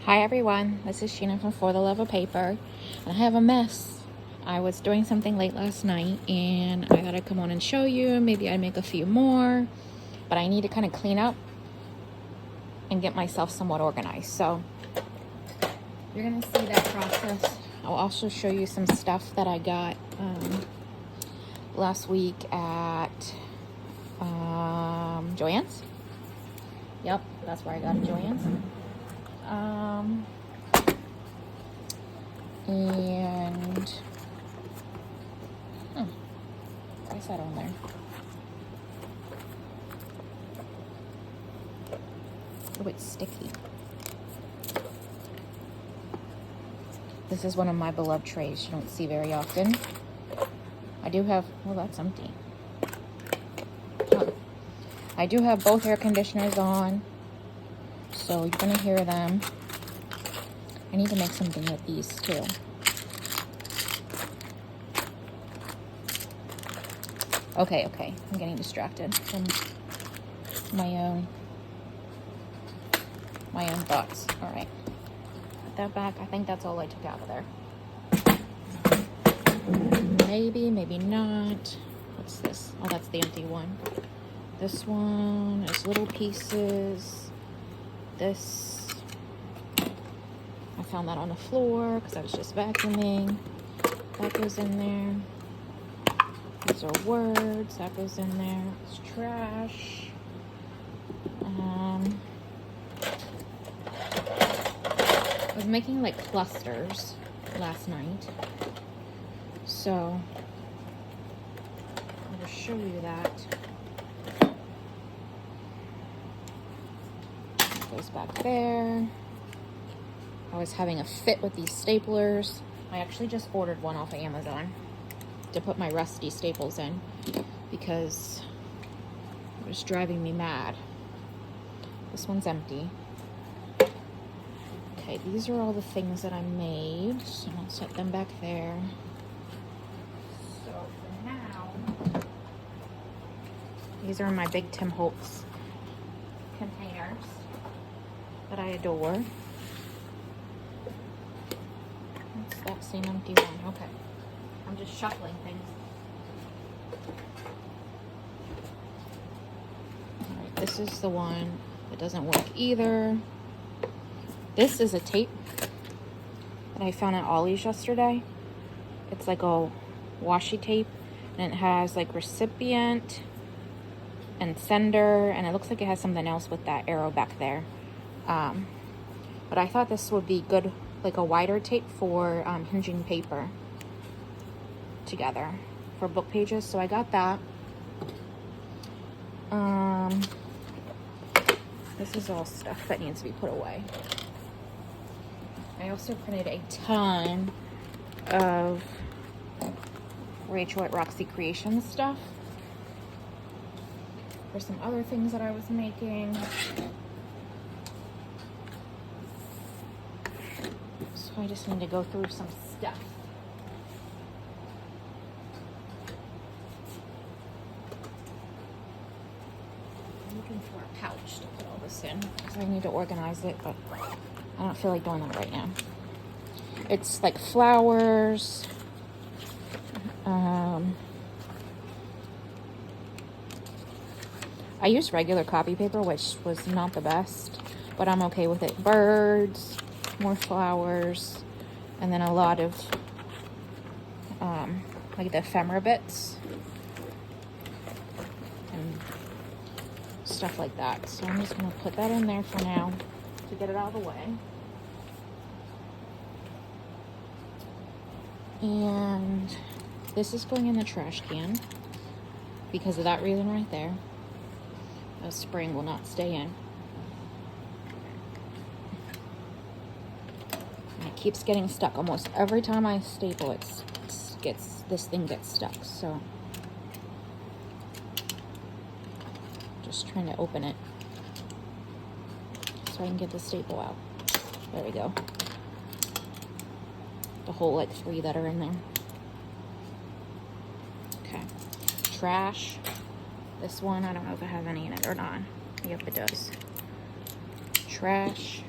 Hi everyone, this is Sheena from For the Love of Paper, and I have a mess. I was doing something late last night and I thought I'd come on and show you. Maybe I'd make a few more, but I need to kind of clean up and get myself somewhat organized. So you're gonna see that process. I'll also show you some stuff that I got last week at Joann's. Yep, that's where I got it, Joann's. What's that on there? Oh, it's sticky. This is one of my beloved trays you don't see very often. I do have, well, that's empty. I do have both air conditioners on, so you're gonna hear them. I need to make something with these too. Okay, I'm getting distracted from my own thoughts. All right, put that back. I think that's all I took out of there. Maybe not. What's this? Oh, that's the empty one. This one is little pieces. This, I found that on the floor because I was just vacuuming. That goes in there. These are words. That goes in there. It's trash. I was making like clusters last night, so I'm going to show you that. It goes back there. I was having a fit with these staplers. I actually just ordered one off of Amazon to put my rusty staples in because it was driving me mad. This one's empty. Okay, these are all the things that I made, so I'll set them back there. So for now, these are my big Tim Holtz containers that I adore. It's that same empty one. Okay. I'm just shuffling things. Alright, this is the one that doesn't work either. This is a tape that I found at Ollie's yesterday. It's like a washi tape, and it has like recipient and sender, and it looks like it has something else with that arrow back there. But I thought this would be good, like a wider tape for hinging paper together for book pages, so I got that. This is all stuff that needs to be put away. I also printed a ton of Rachel at Roxy Creations stuff for some other things that I was making. So I just need to go through some stuff. I'm looking for a pouch to put all this in because I need to organize it, but I don't feel like doing that right now. It's like flowers. I used regular copy paper, which was not the best, but I'm okay with it. Birds, more flowers, and then a lot of like the ephemera bits and stuff like that. So I'm just gonna put that in there for now to get it out of the way. And this is going in the trash can because of that reason right there. The spring will not stay in. And it keeps getting stuck. Almost every time I staple it, this thing gets stuck. So just trying to open it so I can get the staple out. There we go. The whole like 3 that are in there. Okay. Trash. This one, I don't know if it has any in it or not. Yep, it does. Trash.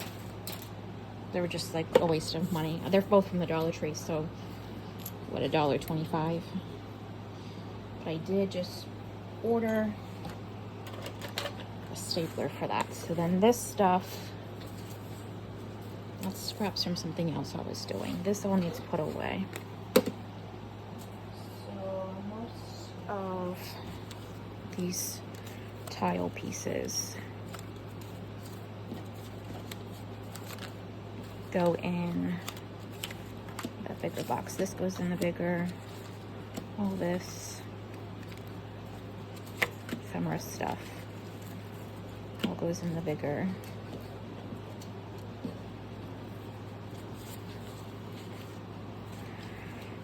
They were just like a waste of money. They're both from the Dollar Tree, so what, $1.25. But I did just order a stapler for that. So then this stuff, that's scraps from something else I was doing. This all needs put away. So most of these tile pieces go in that bigger box. This goes in the bigger. All this ephemera stuff all goes in the bigger.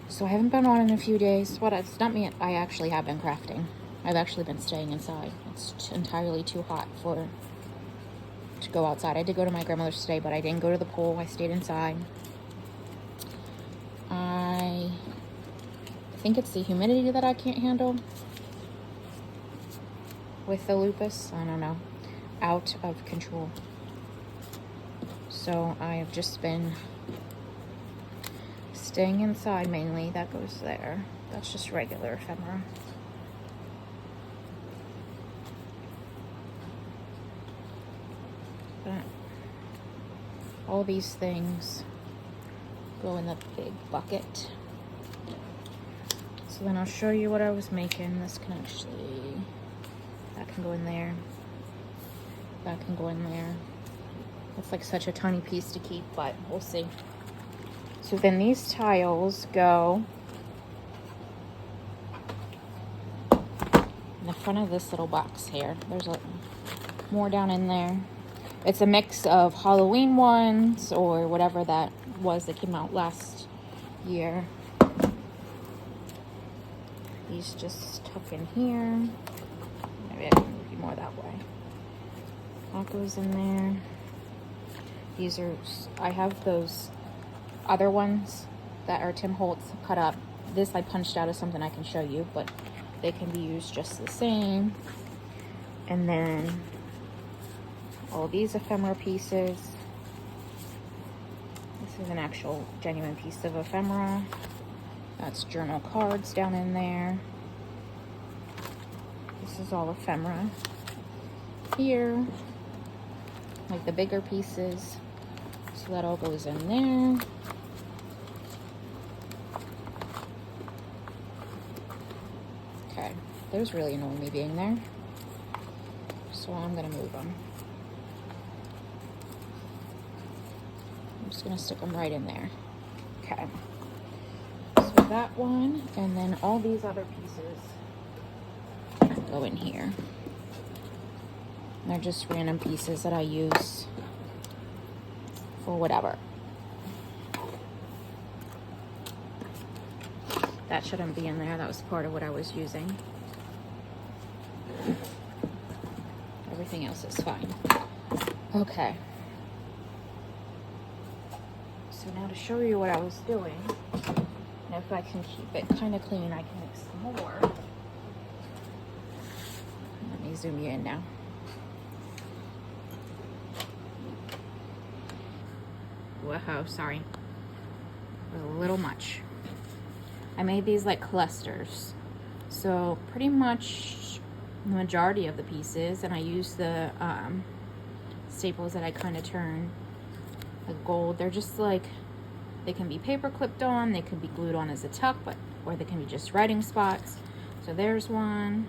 So I haven't been on in a few days. What, it's not me, I actually have been crafting. I've actually been staying inside. It's entirely too hot to go outside. I did go to my grandmother's today, but I didn't go to the pool. I stayed inside. I think it's the humidity that I can't handle with the lupus. I don't know. Out of control. So I have just been staying inside mainly. That goes there. That's just regular ephemera. But all these things go in the big bucket. So then I'll show you what I was making. This can actually, that can go in there. That can go in there. It's like such a tiny piece to keep, but we'll see. So then these tiles go in the front of this little box here. There's more down in there. It's a mix of Halloween ones or whatever that was that came out last year. These just tuck in here. Maybe I can move you more that way. That goes in there. These are, I have those other ones that are Tim Holtz cut up. This I punched out of something I can show you, but they can be used just the same. And then all these ephemera pieces. This is an actual genuine piece of ephemera. That's journal cards down in there. This is all ephemera. Here, like the bigger pieces. So that all goes in there. Okay, those really annoy me being there. So I'm gonna move them. I'm just gonna stick them right in there. Okay. So that one, and then all these other pieces go in here. They're just random pieces that I use for whatever. That shouldn't be in there. That was part of what I was using. Everything else is fine. Okay. So now to show you what I was doing, and if I can keep it kind of clean, I can make some more. Let me zoom you in now. Whoa, sorry. A little much. I made these like clusters. So pretty much the majority of the pieces, and I use the staples that I kind of turn like gold. They're just like, they can be paper clipped on, they can be glued on as a tuck, or they can be just writing spots. So there's one,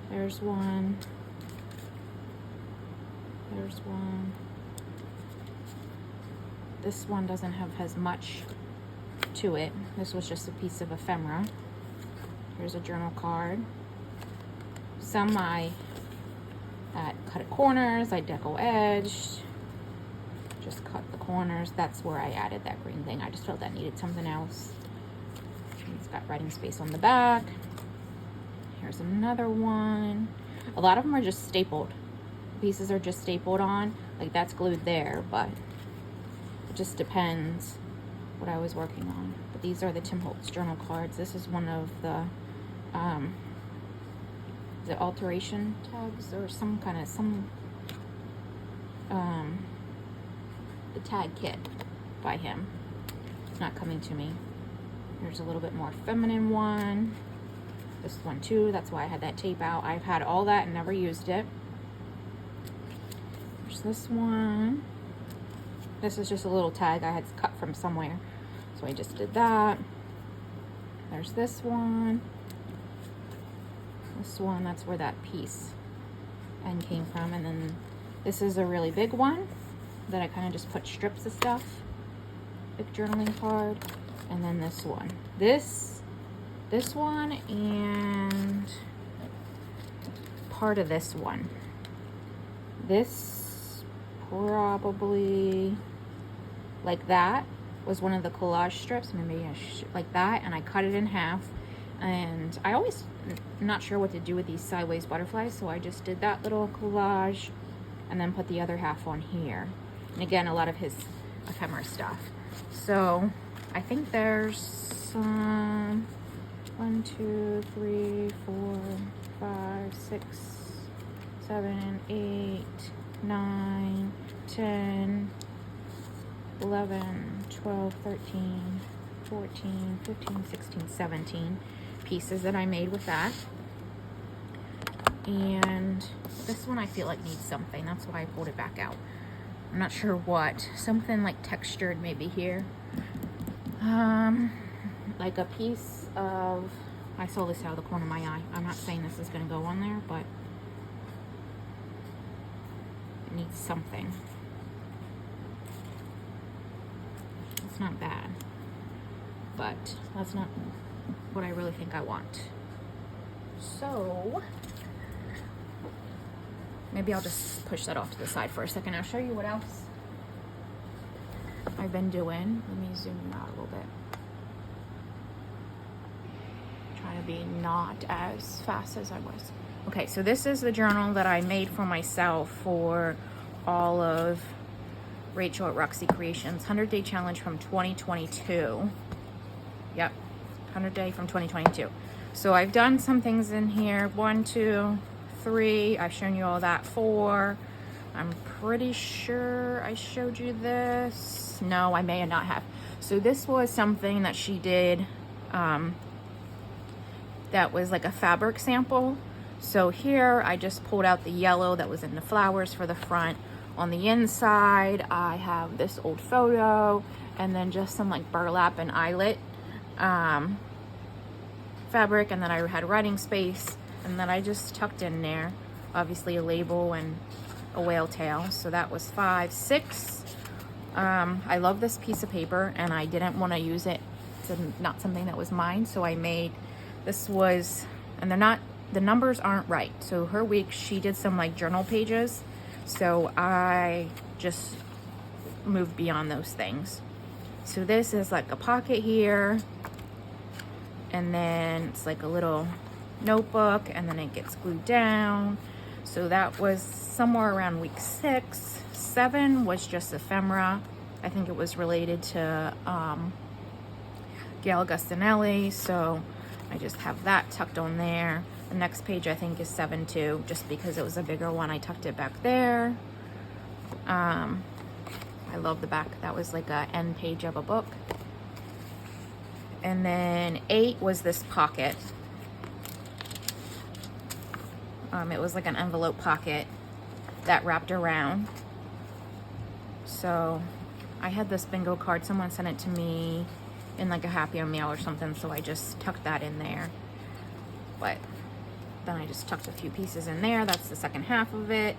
there's one, there's one. This one doesn't have as much to it. This was just a piece of ephemera. Here's a journal card. Some I cut at corners, I deco edged, just cut the corners. That's where I added that green thing. I just felt that needed something else. It's got writing space on the back. Here's another one. A lot of them are just stapled. Pieces are just stapled on, like that's glued there, but it just depends what I was working on. But these are the Tim Holtz journal cards. This is one of the alteration tags or some kind of, the tag kit by him. It's not coming to me. There's a little bit more feminine one. This one too, that's why I had that tape out. I've had all that and never used it. There's this one. This is just a little tag I had cut from somewhere. So I just did that. There's this one. This one, that's where that piece end came from. And then this is a really big one that I kind of just put strips of stuff. Big journaling card. And then this one. This one and part of this one. This probably like that was one of the collage strips, maybe like that, and I cut it in half. And I always not sure what to do with these sideways butterflies, so I just did that little collage and then put the other half on here. And again, a lot of his ephemera stuff. So I think there's 1, 2, 3, 4, 5, 6, 7, 8, 9, 10, 11, 12, 13, 14, 15, 16, 17 pieces that I made with that. And this one I feel like needs something. That's why I pulled it back out. I'm not sure what. Something like textured maybe here. Like a piece of, I saw this out of the corner of my eye. I'm not saying this is going to go on there, but it needs something. It's not bad, but that's not what I really think I want. So maybe I'll just push that off to the side for a second. I'll show you what else I've been doing. Let me zoom out a little bit. Trying to be not as fast as I was. Okay, so this is the journal that I made for myself for all of Rachel at Roxy Creations 100-day challenge from 2022. Yep, 100-day from 2022. So I've done some things in here. 1, 2, 3. I've shown you all that. 4. I'm pretty sure I showed you this. No, I may not have. So this was something that she did that was like a fabric sample. So here I just pulled out the yellow that was in the flowers for the front. On the inside I have this old photo and then just some like burlap and eyelet fabric, and then I had writing space, and then I just tucked in there obviously a label and a whale tail. So that was 5, 6. I love this piece of paper and I didn't want to use it. It's not something that was mine, so I made this was, and they're not, the numbers aren't right. So her week she did some like journal pages, so I just moved beyond those things. So this is like a pocket here, and then it's like a little notebook, and then it gets glued down. So that was somewhere around week 6. 7 was just ephemera. I think it was related to Gail Gustinelli, so I just have that tucked on there. The next page I think is 7 too, just because it was a bigger one. I tucked it back there. I love the back. That was like a end page of a book. And then 8 was this pocket. It was like an envelope pocket that wrapped around. So I had this bingo card. Someone sent it to me in like a Happy Meal or something, so I just tucked that in there. But then I just tucked a few pieces in there. That's the second half of it.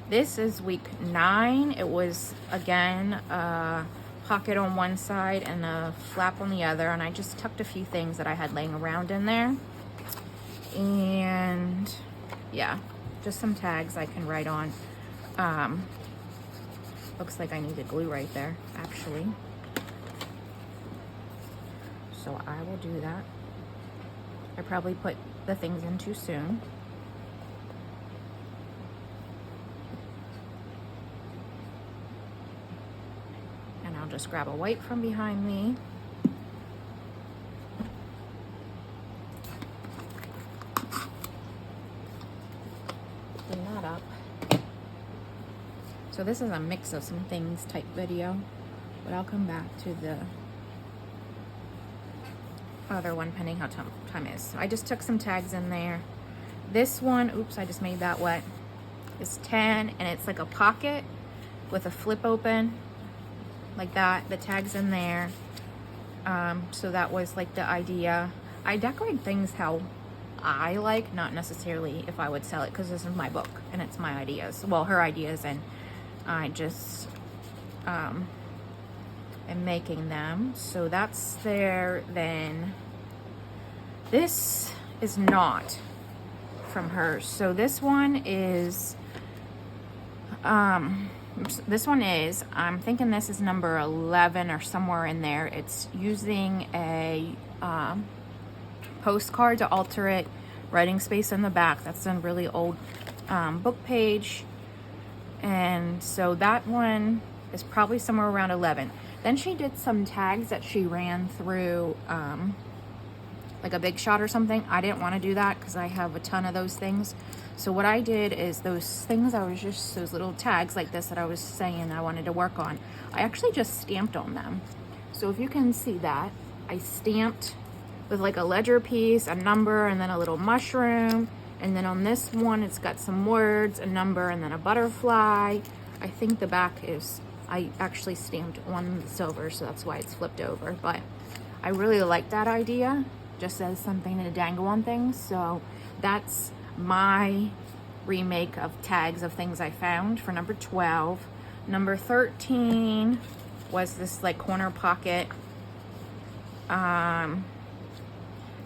This is week 9. It was again a pocket on one side and a flap on the other, and I just tucked a few things that I had laying around in there. And yeah, just some tags I can write on. Looks like I need to glue right there, actually. So I will do that. I probably put the things in too soon. And I'll just grab a wipe from behind me. Clean that up. So this is a mix of some things type video, but I'll come back to the other one pending how time is. So I just took some tags in there. This one, oops, I just made that wet, is 10, and it's like a pocket with a flip open like that. The tag's in there. So that was like the idea. I decorate things how I like, not necessarily if I would sell it, because this is my book and it's my ideas. Well, her ideas, and I just am making them. So that's there. Then this is not from her. So this one is I'm thinking this is number 11 or somewhere in there. It's using a postcard to alter it, writing space in the back. That's a really old book page, and so that one is probably somewhere around 11. Then she did some tags that she ran through like a Big Shot or something. I didn't want to do that because I have a ton of those things. So what I did is those things, those little tags like this that I was saying I wanted to work on, I actually just stamped on them. So if you can see that, I stamped with like a ledger piece, a number, and then a little mushroom. And then on this one, it's got some words, a number, and then a butterfly. I think the back is, I actually stamped on the silver, so that's why it's flipped over. But I really like that idea, just as something to dangle on things. So that's my remake of tags of things I found for number 12. Number 13 was this like corner pocket. And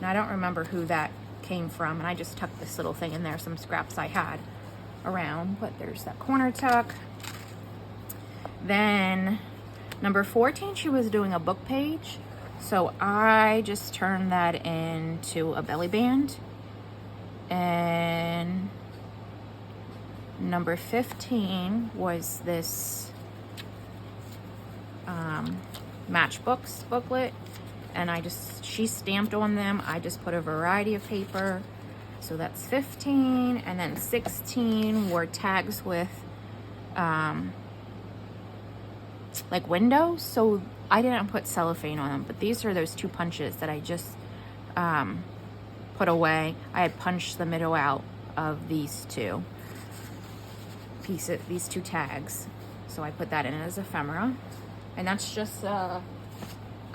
I don't remember who that came from, and I just tucked this little thing in there, some scraps I had around, but there's that corner tuck. Then number 14, she was doing a book page, so I just turned that into a belly band. And number 15 was this matchbooks booklet, and she stamped on them. I just put a variety of paper. So that's 15, and then 16 were tags with like windows. So I didn't put cellophane on them, but these are those two punches that I just put away. I had punched the middle out of these two pieces, these two tags. So I put that in as ephemera, and that's just a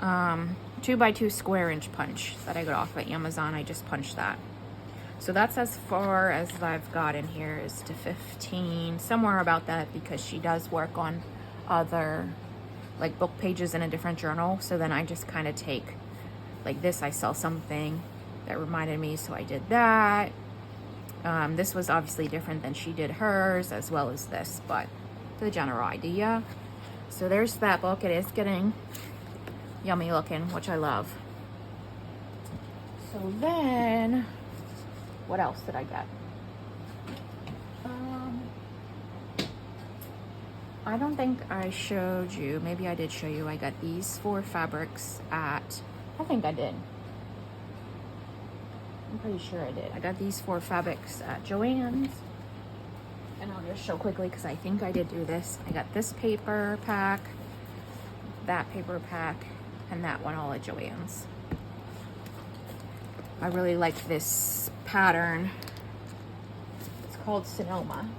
2x2 square inch punch that I got off of Amazon. I just punched that. So that's as far as I've got in here, is to 15, somewhere about that, because she does work on other like book pages in a different journal. So then I just kind of take like this, I saw something that reminded me, so I did that. This was obviously different than she did hers, as well as this, but the general idea. So there's that book. It is getting yummy looking, which I love. So then, what else did I get? I don't think I showed you. Maybe I did show you. I got these 4 fabrics at, I think I did. I'm pretty sure I did. I got these 4 fabrics at Joann's. And I'll just show quickly because I think I did do this. I got this paper pack, that paper pack, and that one all at Joann's. I really like this pattern. It's called Sonoma.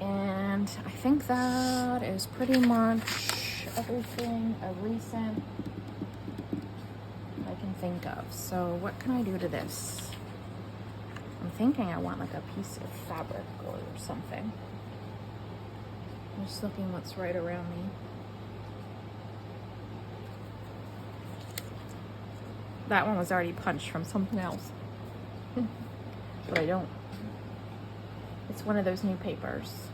And I think that is pretty much everything of recent I can think of. So what can I do to this? I'm thinking I want like a piece of fabric or something. I'm just looking what's right around me. That one was already punched from something else. But I don't. It's one of those new papers.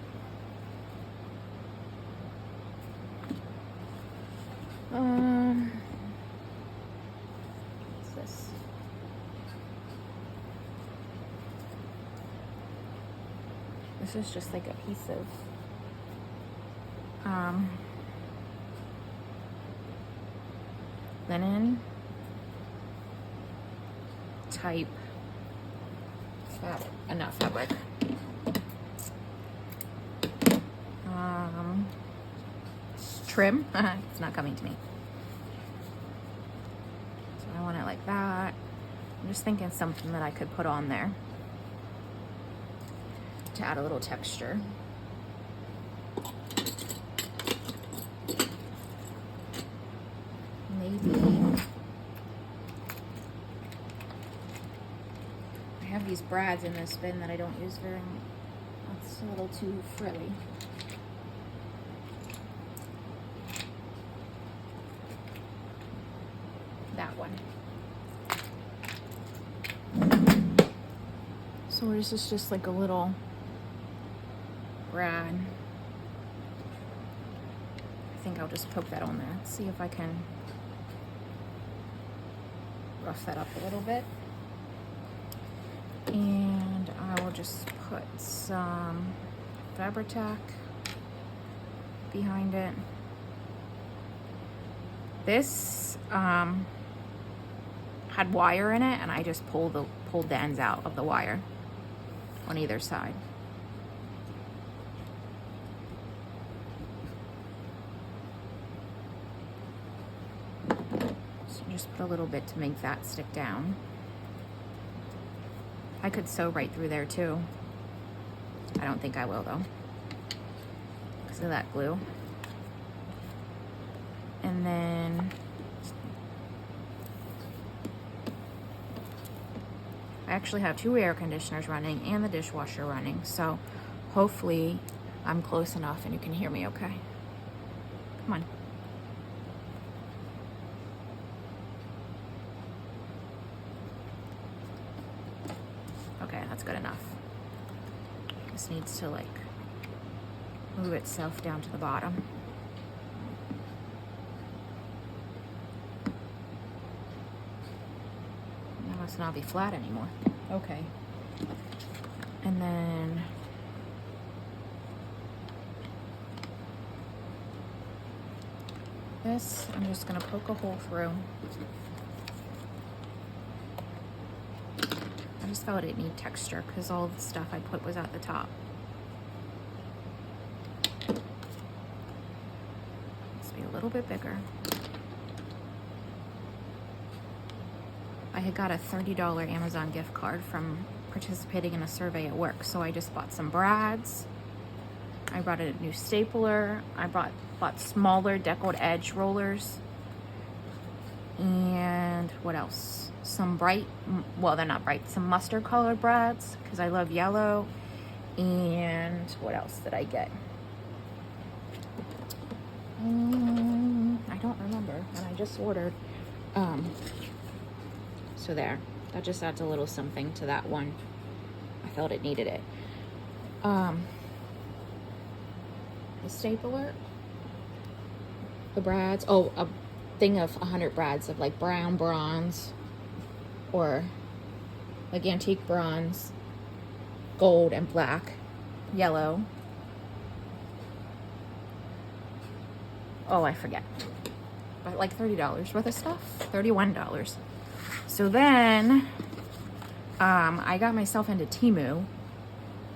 What's this? This is just like a piece of linen type fabric, not fabric. trim. It's not coming to me. So I want it like that. I'm just thinking something that I could put on there to add a little texture. Maybe I have these brads in this bin that I don't use very much. That's a little too frilly. That one. So this is just like a little brad. I think I'll just poke that on there. See if I can rough that up a little bit. And I will just put some Fabri-Tac behind it. This had wire in it, and I just pulled the ends out of the wire on either side. So just put a little bit to make that stick down. I could sew right through there too. I don't think I will though, because of that glue. And then I actually have 2 air conditioners running and the dishwasher running, so hopefully I'm close enough and you can hear me okay. Come on. Okay, that's good enough. This needs to like move itself down to the bottom. Now it's not be flat anymore. Okay. And then this, I'm just gonna poke a hole through. I just felt it need texture because all the stuff I put was at the top. Let's be a little bit bigger. I had got a $30 Amazon gift card from participating in a survey at work, so I just bought some brads. I bought a new stapler. I bought smaller deckled edge rollers. And what else? Some bright, well, they're not bright, some mustard colored brads because I love yellow. And what else did I get? I don't remember, and I just ordered. So there, that just adds a little something to that one. I felt it needed it. The stapler, the brads, oh, a thing of 100 brads of like brown bronze, or like antique bronze, gold and black, yellow. Oh, I forget. But like $30 worth of stuff, $31. So then I got myself into Temu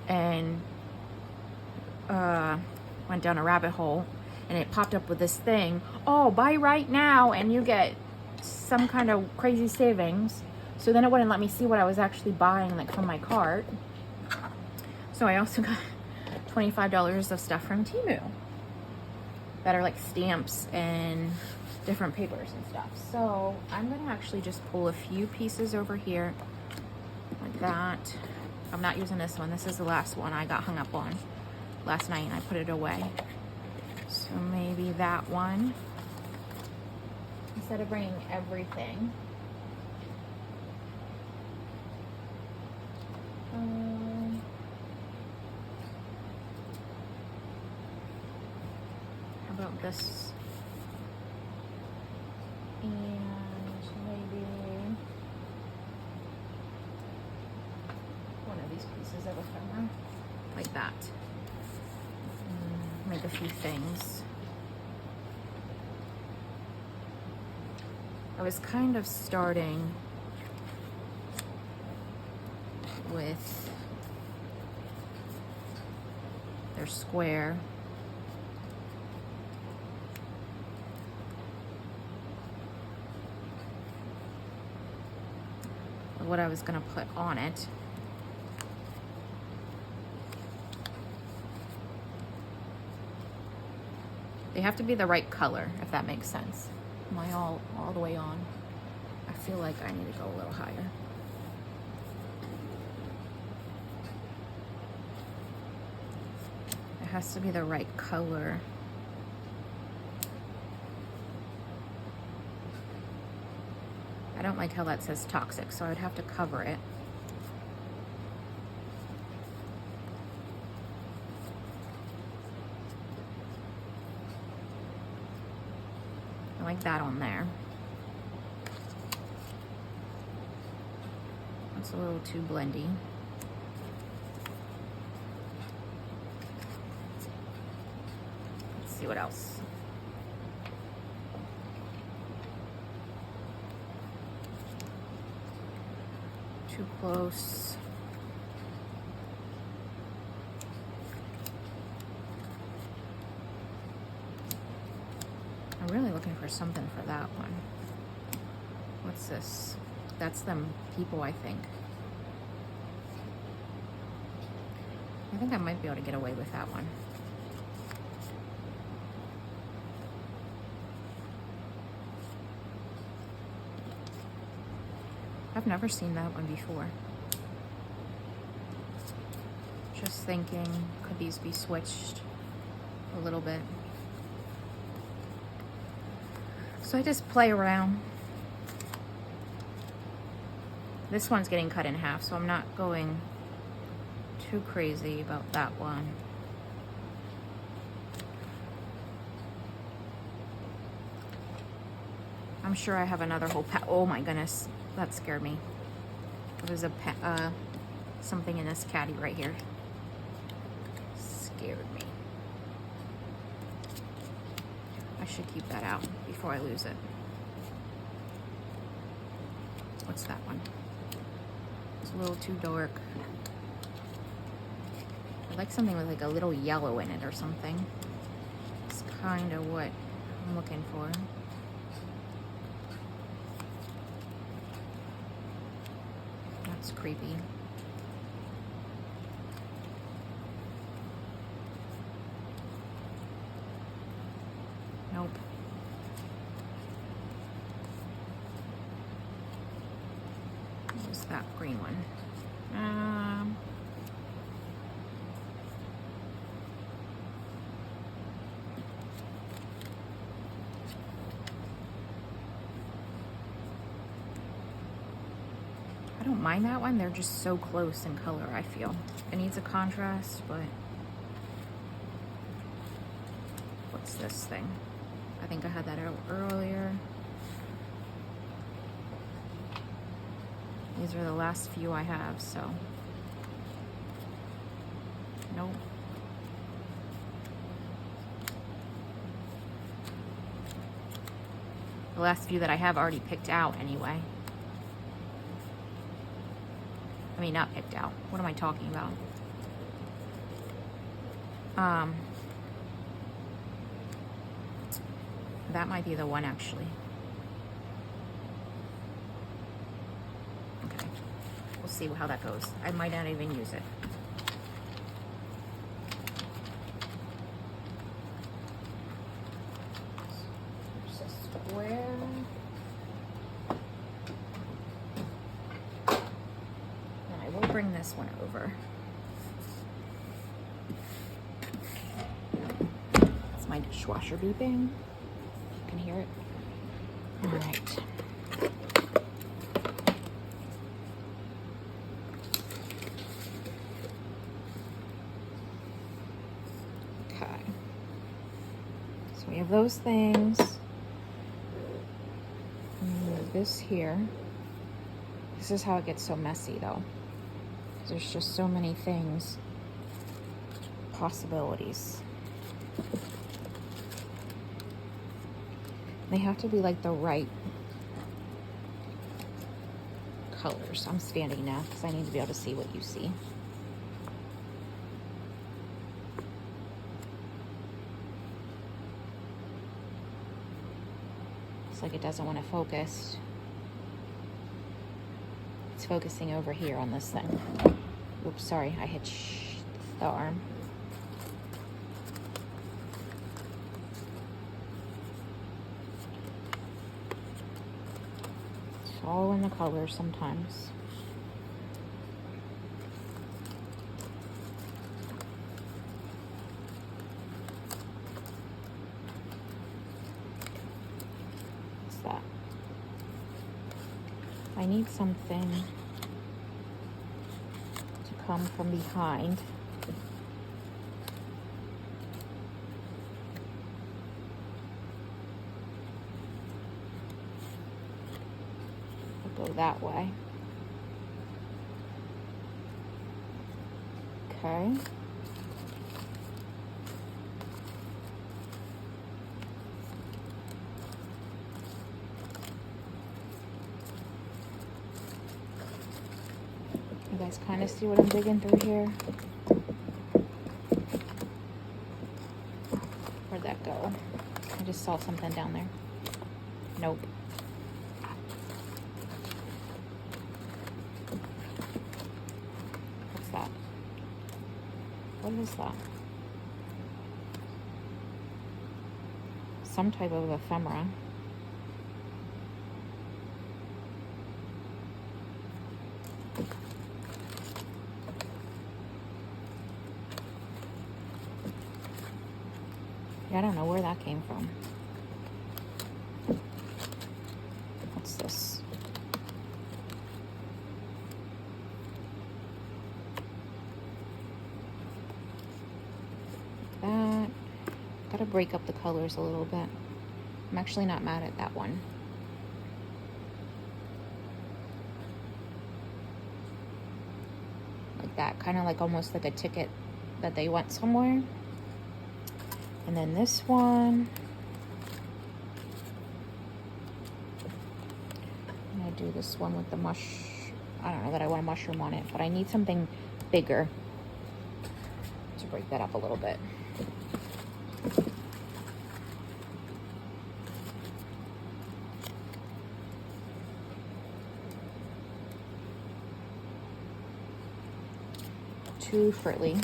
and went down a rabbit hole, and it popped up with this thing. Oh, buy right now and you get some kind of crazy savings. So then it wouldn't let me see what I was actually buying like from my cart. So I also got $25 of stuff from Temu that are like stamps and different papers and stuff. So I'm gonna actually just pull a few pieces over here like that. I'm not using this one. This is the last one I got hung up on last night and I put it away. So maybe that one, instead of bringing everything. How about this? And maybe one of these pieces of ephemera, like that. Make a few things. I was kind of starting with their square. what I was gonna put on it. They have to be the right color, if that makes sense. Am I all the way on? I feel like I need to go a little higher. It has to be the right color. I don't like how that says toxic, so I would have to cover it. I like that on there. It's a little too blendy. Let's see what else. Too close. I'm really looking for something for that one. What's this? That's them people, I think. I think I might be able to get away with that one. I've never seen that one before. Just thinking, could these be switched a little bit? So I just play around. This one's getting cut in half, so I'm not going too crazy about that one. I'm sure I have another whole pack. Oh my goodness, that scared me. There was a something in this caddy right here. Scared me. I should keep that out before I lose it. What's that one? It's a little too dark. I'd like something with like a little yellow in it or something. It's kind of what I'm looking for. That's creepy. Nope. What was that green one? I don't mind that one. They're just so close in color, I feel. It needs a contrast, but what's this thing? I think I had that earlier. These are the last few I have, so. Nope. The last few that I have already picked out anyway. I mean, not picked out. What am I talking about? That might be the one, actually. Okay. We'll see how that goes. I might not even use it. There's a square. And I will bring this one over. That's my dishwasher beeping. Can hear it. All right. Okay. So we have those things. And this here. This is how it gets so messy, though. There's just so many things, possibilities. They have to be like the right colors. I'm standing now because I need to be able to see what you see. It's like it doesn't want to focus. It's focusing over here on this thing. Oops, sorry, I hit the arm. It's all in the color sometimes. What's that? I need something to come from behind. I'll go that way. Okay. You guys kind of see what I'm digging through here? Where'd that go? I just saw something down there. Nope. What's that? What is that? Some type of ephemera. I don't know where that came from. What's this? That. Gotta break up the colors a little bit. I'm actually not mad at that one. Like that, kind of like almost like a ticket that they went somewhere. And then this one, I'm gonna do this one with the I don't know that I want a mushroom on it, but I need something bigger to break that up a little bit. Too frilly.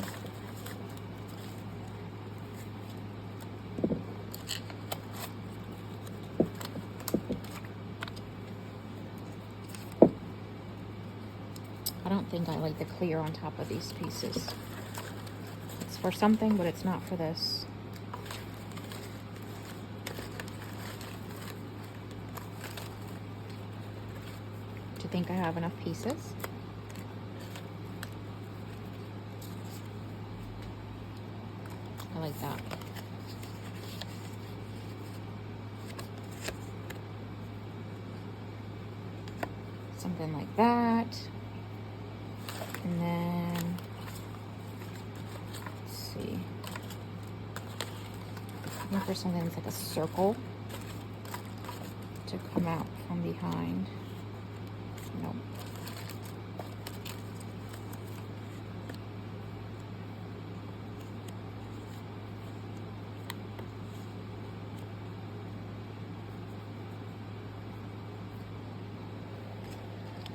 I don't think I like the clear on top of these pieces. It's for something, but it's not for this. Do you think I have enough pieces? I like that. Something like that. And then, let's see. Looking for something that's like a circle to come out from behind. Nope.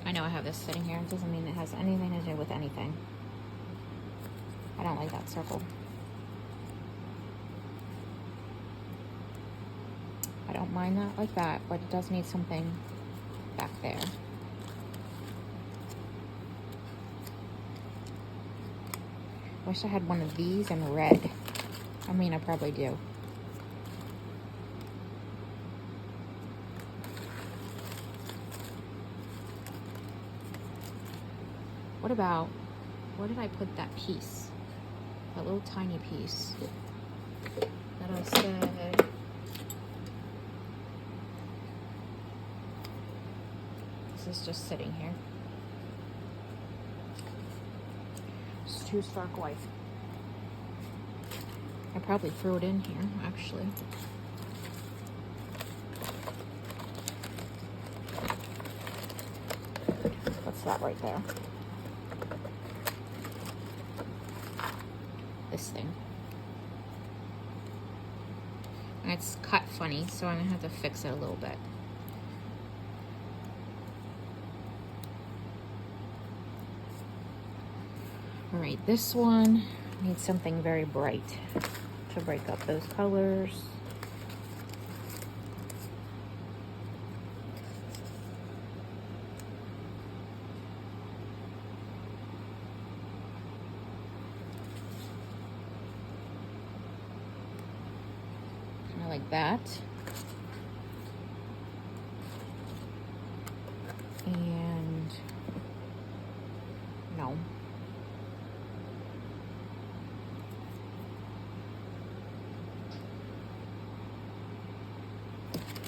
I know I have this sitting here. It doesn't mean it has anything to do with anything. I don't like that circle. I don't mind that like that, but it does need something back there. Wish I had one of these in red. I mean, I probably do. What about, where did I put that piece? That little tiny piece that I said. This is just sitting here. It's too stark white. I probably threw it in here, actually. What's that right there? This thing. And it's cut funny, so I'm gonna have to fix it a little bit. All right, this one needs something very bright to break up those colors. Kind of like that. And no.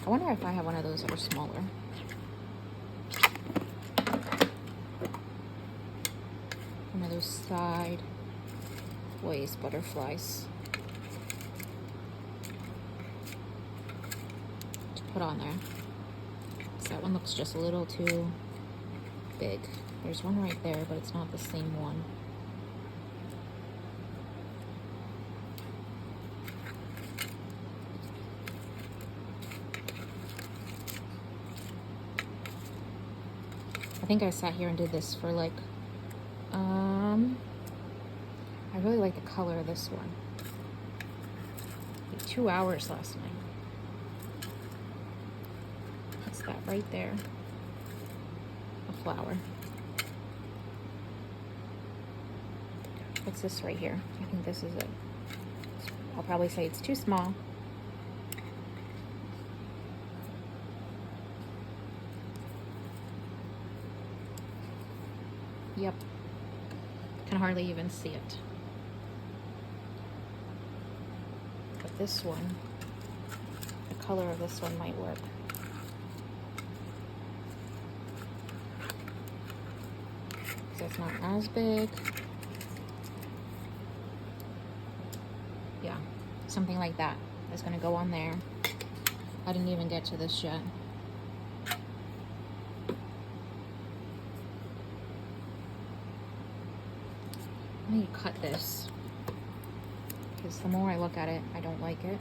I wonder if I have one of those that are smaller. One of those sideways butterflies to put on there. So that one looks just a little too big. There's one right there, but it's not the same one. I think I sat here and did this for like, I really like the color of this one. Like 2 hours last night. What's that right there? A flower. What's this right here? I think this is it. I'll probably say it's too small. Yep. Can hardly even see it. But this one, the color of this one might work. So it's not as big. Yeah, something like that is gonna go on there. I didn't even get to this yet. I need to cut this because the more I look at it, I don't like it.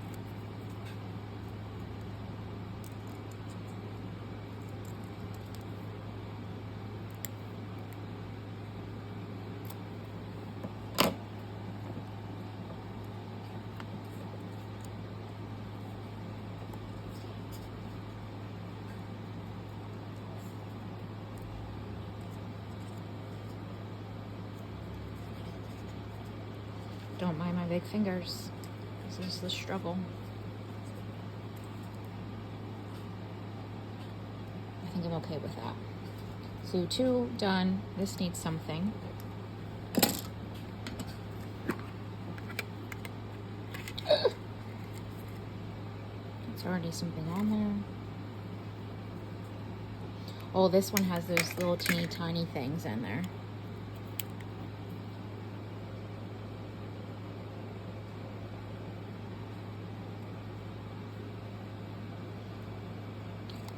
Don't mind my big fingers. This is the struggle. I think I'm okay with that. So 2 done. This needs something. There's already something on there. Oh, this one has those little teeny tiny things in there.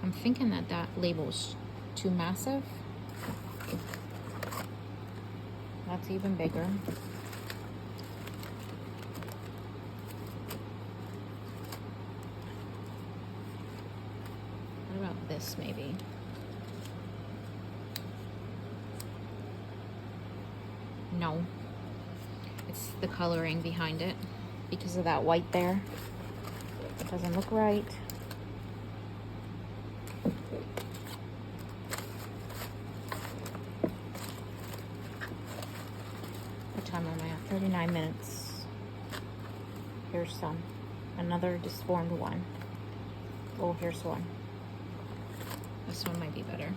I'm thinking that that label's too massive. That's even bigger. What about this maybe? No. It's the coloring behind it because of that white there. It doesn't look right. What time am I at? 39 minutes. Here's some. Another disformed one. Oh, here's one. This one might be better.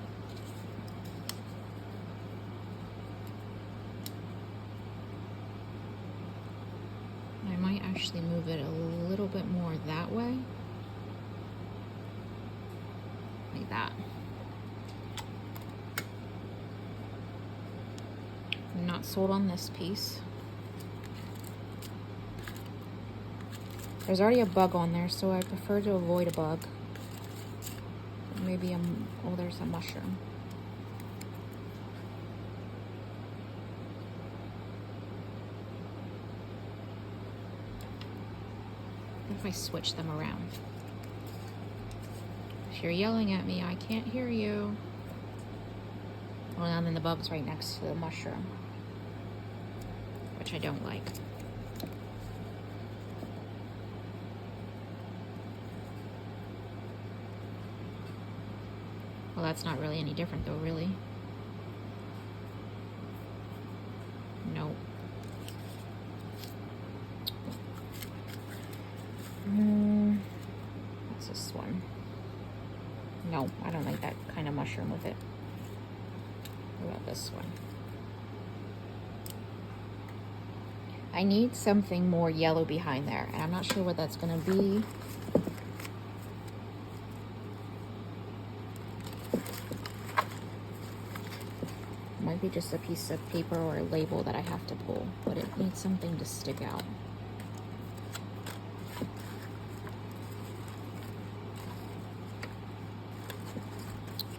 I might actually move it a little bit more that way. Like that. I'm not sold on this piece. There's already a bug on there, so I prefer to avoid a bug. Maybe oh, there's a mushroom. What if I switch them around? If you're yelling at me, I can't hear you. Well, and then the bug's right next to the mushroom. which I don't like. Well, that's not really any different though, really. No. What's this one? No, I don't like that kind of mushroom with it. What about this one? I need something more yellow behind there, and I'm not sure what that's gonna be. Might be just a piece of paper or a label that I have to pull, but it needs something to stick out.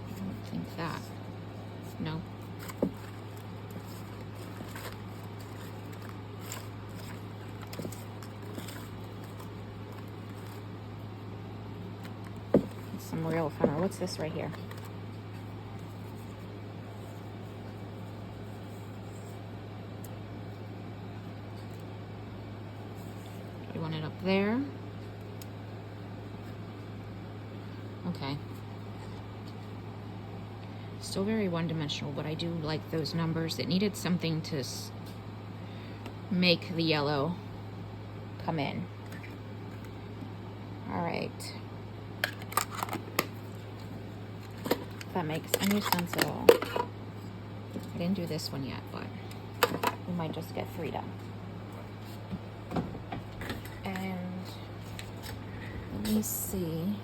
I don't think that. No. Some real ephemera. What's this right here? You want it up there? Okay. Still very one-dimensional, but I do like those numbers. It needed something to make the yellow come in. All right. If that makes any sense at all. I didn't do this one yet, but we might just get 3 done. And let me see.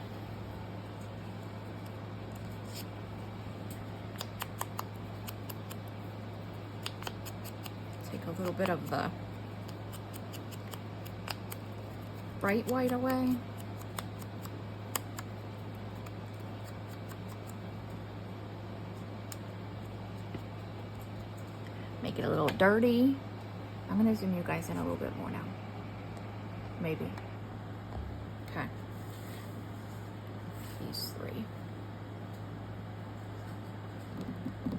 Take a little bit of the bright white away. Make it a little dirty. I'm gonna zoom you guys in a little bit more now. Maybe. Okay. These 3.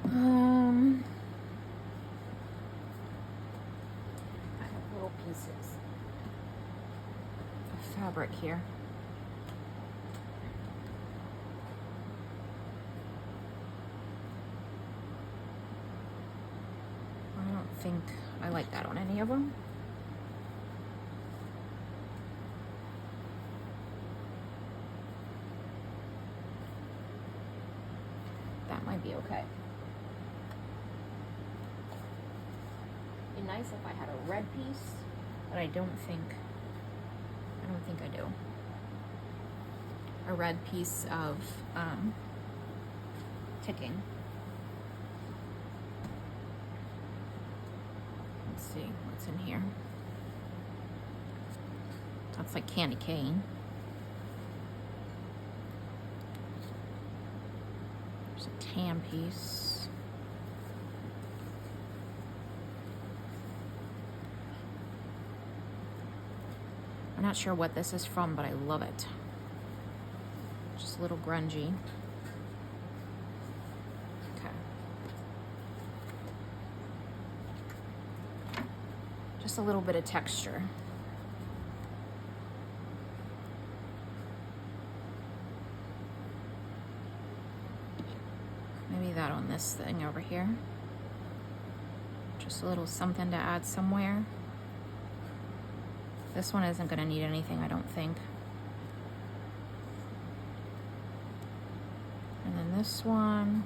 I have little pieces of fabric here. I don't think I like that on any of them. That might be okay. Be nice if I had a red piece, but I don't think I do. A red piece of ticking. Let's see what's in here. That's like candy cane. There's a tan piece. I'm not sure what this is from, but I love it. Just a little grungy. Okay. Just a little bit of texture. Maybe that on this thing over here. Just a little something to add somewhere. This one isn't going to need anything, I don't think. And then this one.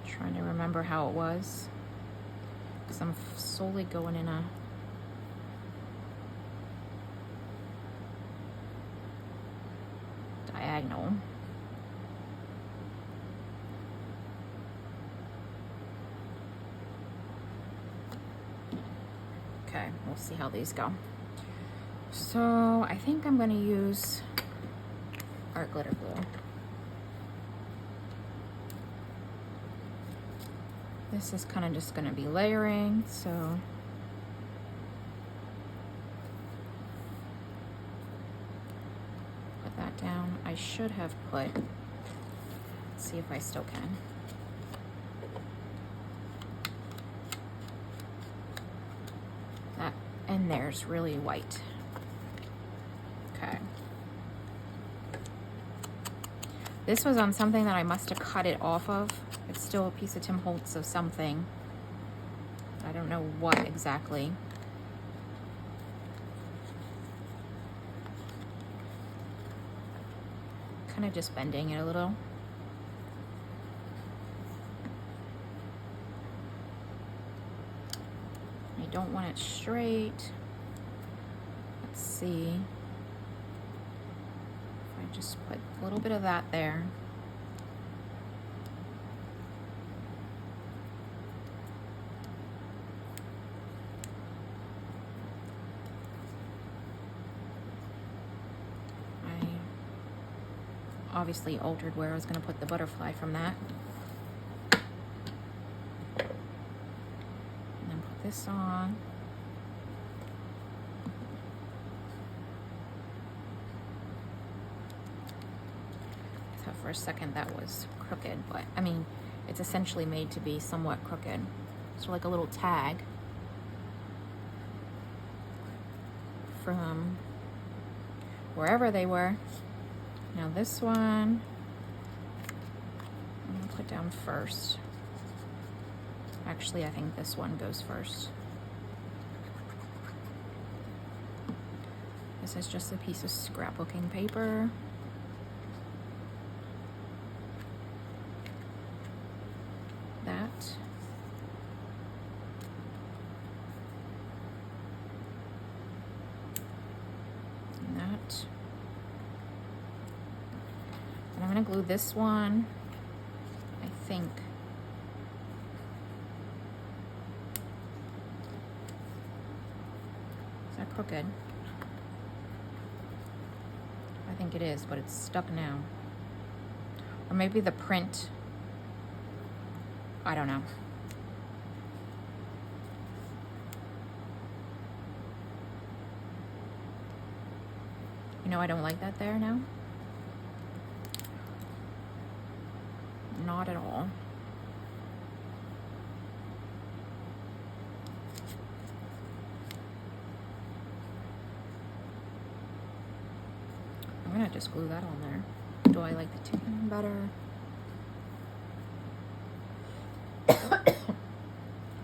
Trying to remember how it was, because I'm solely going in a diagonal. Okay, we'll see how these go. So I think I'm going to use art glitter glue. This is kind of just going to be layering, so put that down. should have put, let's see if I still can. That and there's really white. Okay. This was on something that I must have cut it off of. It's still a piece of Tim Holtz of something. I don't know what exactly. Kind of just bending it a little. I don't want it straight. Let's see. If I just put a little bit of that there. Obviously altered where I was going to put the butterfly from that. And then put this on. I thought for a second that was crooked, but I mean, it's essentially made to be somewhat crooked. So like a little tag from wherever they were. Now this one, I'm gonna put down first. Actually, I think this one goes first. This is just a piece of scrapbooking paper. That. And that. And I'm going to glue this one, I think. Is that crooked? I think it is, but it's stuck now. Or maybe the print, I don't know. You know, I don't like that there now. Not at all. I'm gonna just glue that on there. Do I like the tin better?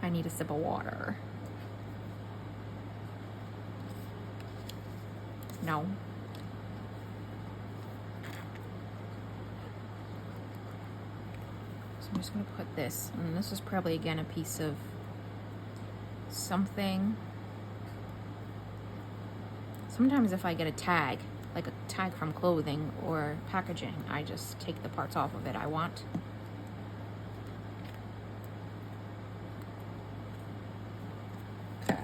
I need a sip of water. No. I'm just going to put this, and this is probably again a piece of something. Sometimes if I get a tag, like a tag from clothing or packaging, I just take the parts off of it I want. Okay.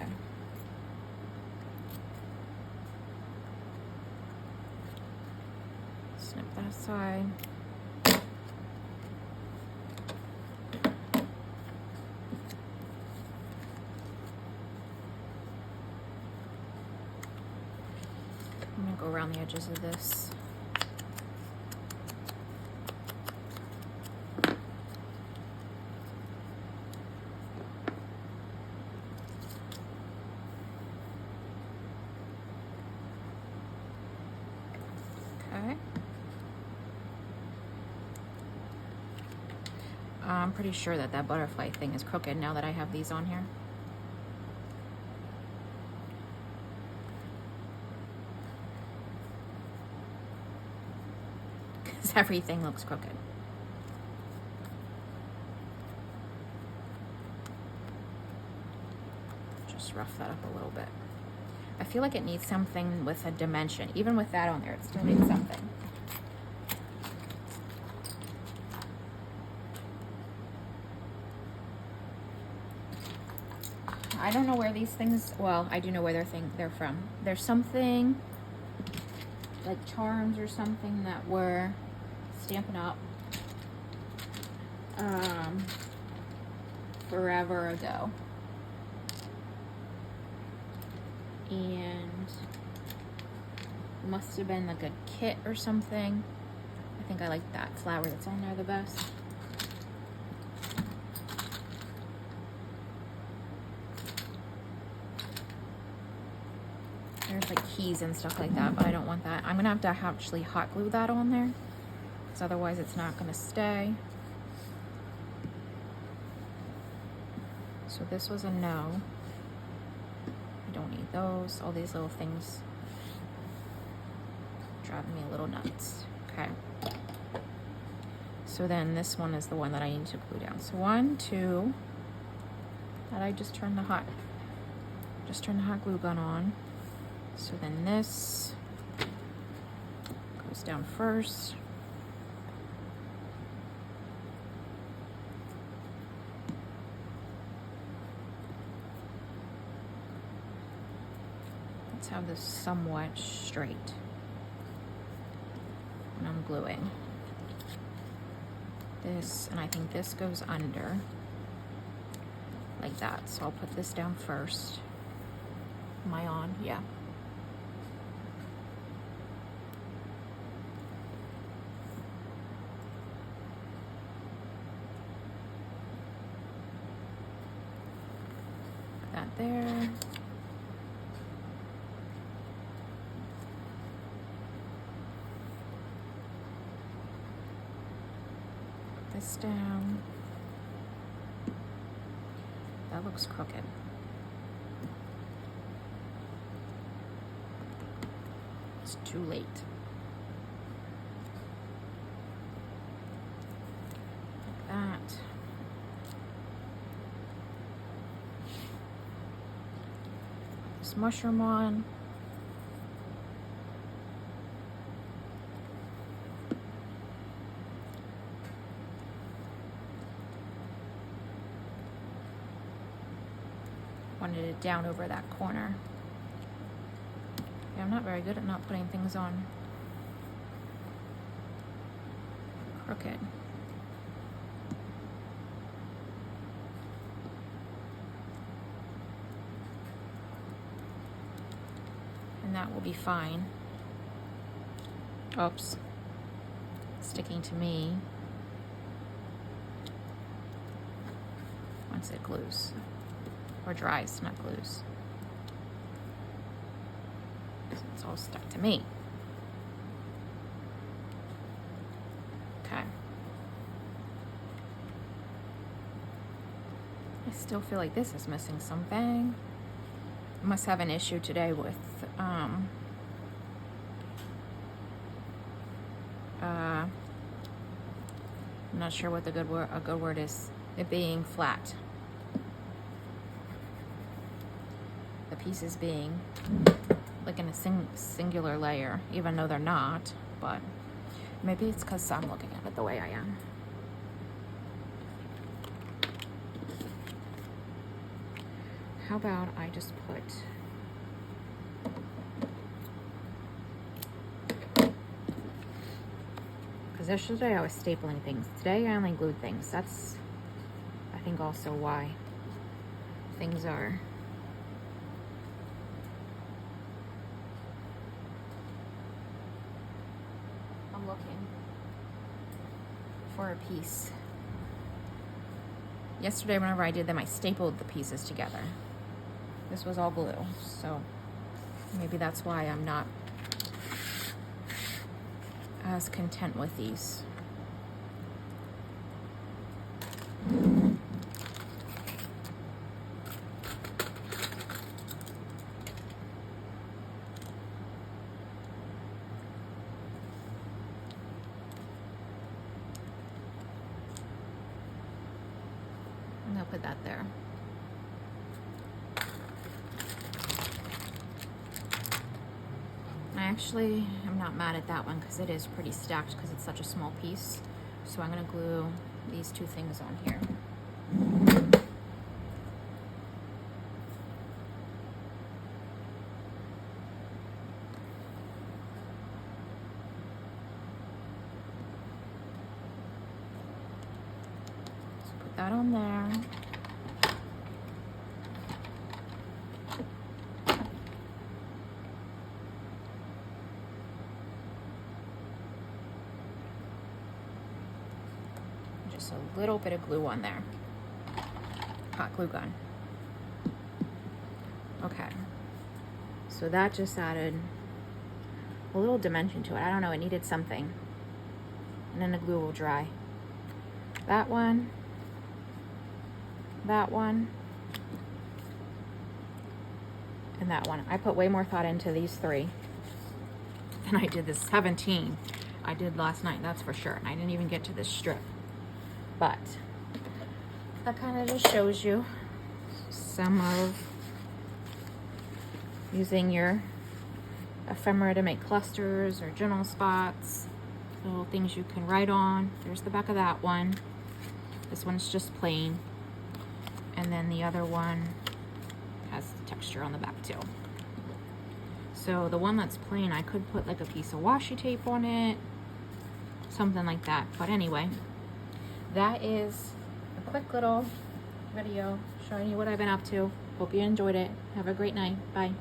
Snip that side. I'm gonna go around the edges of this. Okay. I'm pretty sure that that butterfly thing is crooked now that I have these on here. Everything looks crooked. Just rough that up a little bit. I feel like it needs something with a dimension. Even with that on there, it still needs something. I don't know where these things, well, I do know where they're from. There's something like charms or something that were Stampin' Up forever ago, and must have been like a kit or something. think I like that flower that's on there the best. There's like keys and stuff like that, but I don't want that. I'm gonna have to actually hot glue that on there, because otherwise it's not gonna stay. So this was a no. I don't need those. All these little things driving me a little nuts. Okay. So then this one is the one that I need to glue down. So 1, 2, that I just turned the hot glue gun on. So then this goes down first. Let's have this somewhat straight when I'm gluing. This, and I think this goes under like that. So I'll put this down first. Am I on? Yeah. Put that there. This down. That looks crooked. It's too late. Like that. This mushroom on. Wanted it down over that corner. Yeah, I'm not very good at not putting things on crooked. And that will be fine. Oops. Sticking to me once it glues. Or dries, not glues. It's all stuck to me. Okay. I still feel like this is missing something. I must have an issue today with I'm not sure what a good word is. It being flat. The pieces being like in a singular layer, even though they're not, but maybe it's because I'm looking at it the way I am. How about I just put because yesterday I was stapling things. Today I only glued things. That's I think also why things are looking for a piece. Yesterday whenever I did them, I stapled the pieces together. This was all glue, so maybe that's why I'm not as content with these. I'm gonna put that there. I actually am not mad at that one because it is pretty stacked because it's such a small piece. So I'm gonna glue these two things on here. So put that on there. just a little bit of glue on there. Hot glue gun. Okay. So that just added a little dimension to it. I don't know, it needed something. And then the glue will dry. That one. That one. And that one. I put way more thought into these 3 than I did the 17 I did last night, that's for sure. And I didn't even get to this strip. But that kind of just shows you some of using your ephemera to make clusters or journal spots, little things you can write on. There's the back of that one. This one's just plain. And then the other one has texture on the back too. So the one that's plain, I could put like a piece of washi tape on it, something like that. But anyway, that is a quick little video showing you what I've been up to. Hope you enjoyed it. Have a great night. Bye.